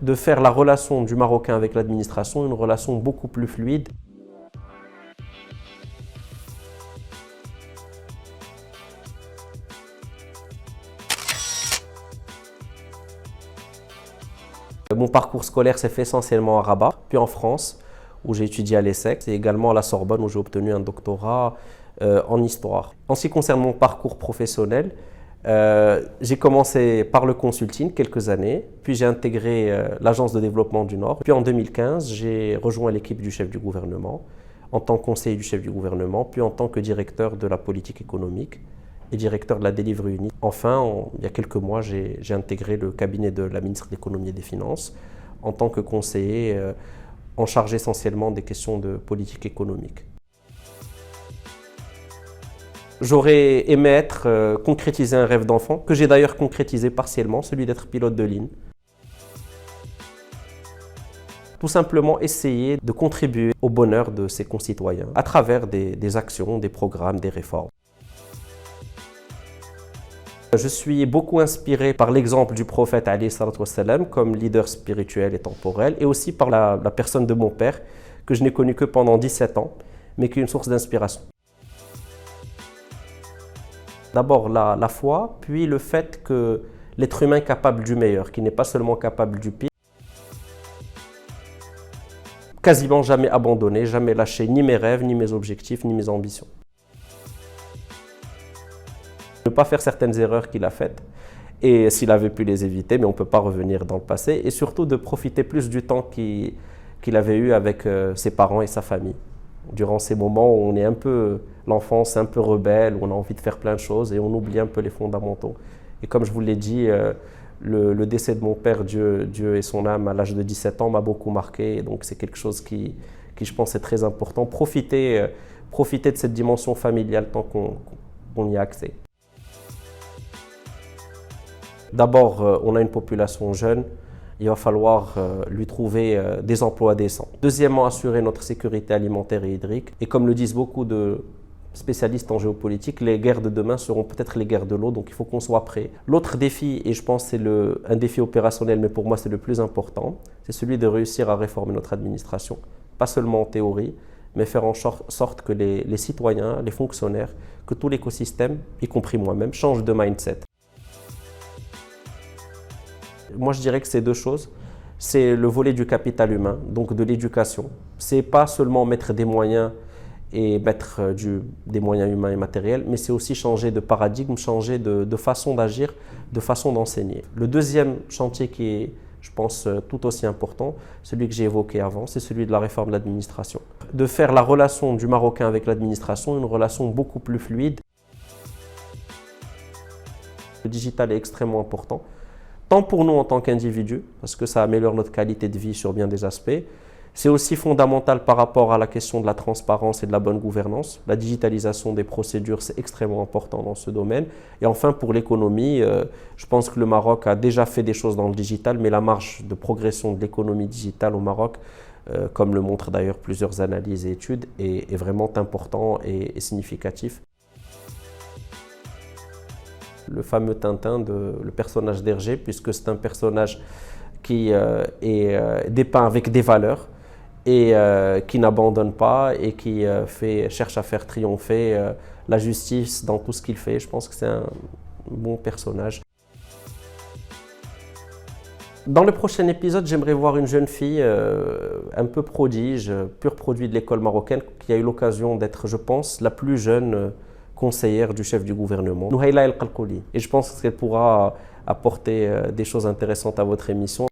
de faire la relation du Marocain avec l'administration une relation beaucoup plus fluide. Mon parcours scolaire s'est fait essentiellement à Rabat, puis en France, où j'ai étudié à l'ESSEC, et également à la Sorbonne, où j'ai obtenu un doctorat en histoire. En ce qui concerne mon parcours professionnel, j'ai commencé par le consulting quelques années, puis j'ai intégré l'Agence de développement du Nord. Puis en 2015, j'ai rejoint l'équipe du chef du gouvernement, en tant que conseiller du chef du gouvernement, puis en tant que directeur de la politique économique et directeur de la Delivery Unit. Enfin, il y a quelques mois, j'ai intégré le cabinet de la ministre de l'économie et des finances en tant que conseiller en charge essentiellement des questions de politique économique. J'aurais aimé concrétiser un rêve d'enfant, que j'ai d'ailleurs concrétisé partiellement, celui d'être pilote de ligne. Tout simplement essayer de contribuer au bonheur de ses concitoyens à travers des actions, des programmes, des réformes. Je suis beaucoup inspiré par l'exemple du prophète alayhi salatu wassalam comme leader spirituel et temporel, et aussi par la personne de mon père, que je n'ai connu que pendant 17 ans, mais qui est une source d'inspiration. D'abord la foi, puis le fait que l'être humain est capable du meilleur, qui n'est pas seulement capable du pire. Quasiment jamais abandonné, jamais lâché ni mes rêves, ni mes objectifs, ni mes ambitions. Ne pas faire certaines erreurs qu'il a faites, et s'il avait pu les éviter, mais on ne peut pas revenir dans le passé, et surtout de profiter plus du temps qu'il avait eu avec ses parents et sa famille. Durant ces moments où on est un peu, l'enfance un peu rebelle, où on a envie de faire plein de choses et on oublie un peu les fondamentaux. Et comme je vous l'ai dit, le décès de mon père, Dieu et son âme, à l'âge de 17 ans, m'a beaucoup marqué. Et donc c'est quelque chose qui, je pense, est très important. Profiter de cette dimension familiale tant qu'on y a accès. D'abord, on a une population jeune. Il va falloir lui trouver des emplois décents. Deuxièmement, assurer notre sécurité alimentaire et hydrique. Et comme le disent beaucoup de spécialistes en géopolitique, les guerres de demain seront peut-être les guerres de l'eau, donc il faut qu'on soit prêt. L'autre défi, et je pense que c'est un défi opérationnel, mais pour moi c'est le plus important, c'est celui de réussir à réformer notre administration. Pas seulement en théorie, mais faire en sorte que les citoyens, les fonctionnaires, que tout l'écosystème, y compris moi-même, changent de mindset. Moi, je dirais que c'est deux choses. C'est le volet du capital humain, donc de l'éducation. C'est pas seulement mettre des moyens et mettre des moyens humains et matériels, mais c'est aussi changer de paradigme, changer de façon d'agir, de façon d'enseigner. Le deuxième chantier qui est, je pense, tout aussi important, celui que j'ai évoqué avant, c'est celui de la réforme de l'administration. De faire la relation du Marocain avec l'administration une relation beaucoup plus fluide. Le digital est extrêmement important. Tant pour nous en tant qu'individus, parce que ça améliore notre qualité de vie sur bien des aspects. C'est aussi fondamental par rapport à la question de la transparence et de la bonne gouvernance. La digitalisation des procédures, c'est extrêmement important dans ce domaine. Et enfin, pour l'économie, je pense que le Maroc a déjà fait des choses dans le digital, mais la marge de progression de l'économie digitale au Maroc, comme le montrent d'ailleurs plusieurs analyses et études, est vraiment important et significatif. Le fameux Tintin, le personnage d'Hergé, puisque c'est un personnage qui est dépeint avec des valeurs et qui n'abandonne pas et qui cherche à faire triompher la justice dans tout ce qu'il fait. Je pense que c'est un bon personnage. Dans le prochain épisode, j'aimerais voir une jeune fille un peu prodige, pur produit de l'école marocaine, qui a eu l'occasion d'être, je pense, la plus jeune conseillère du chef du gouvernement, Nouhaila El Qalqouli. Et je pense qu'elle pourra apporter des choses intéressantes à votre émission.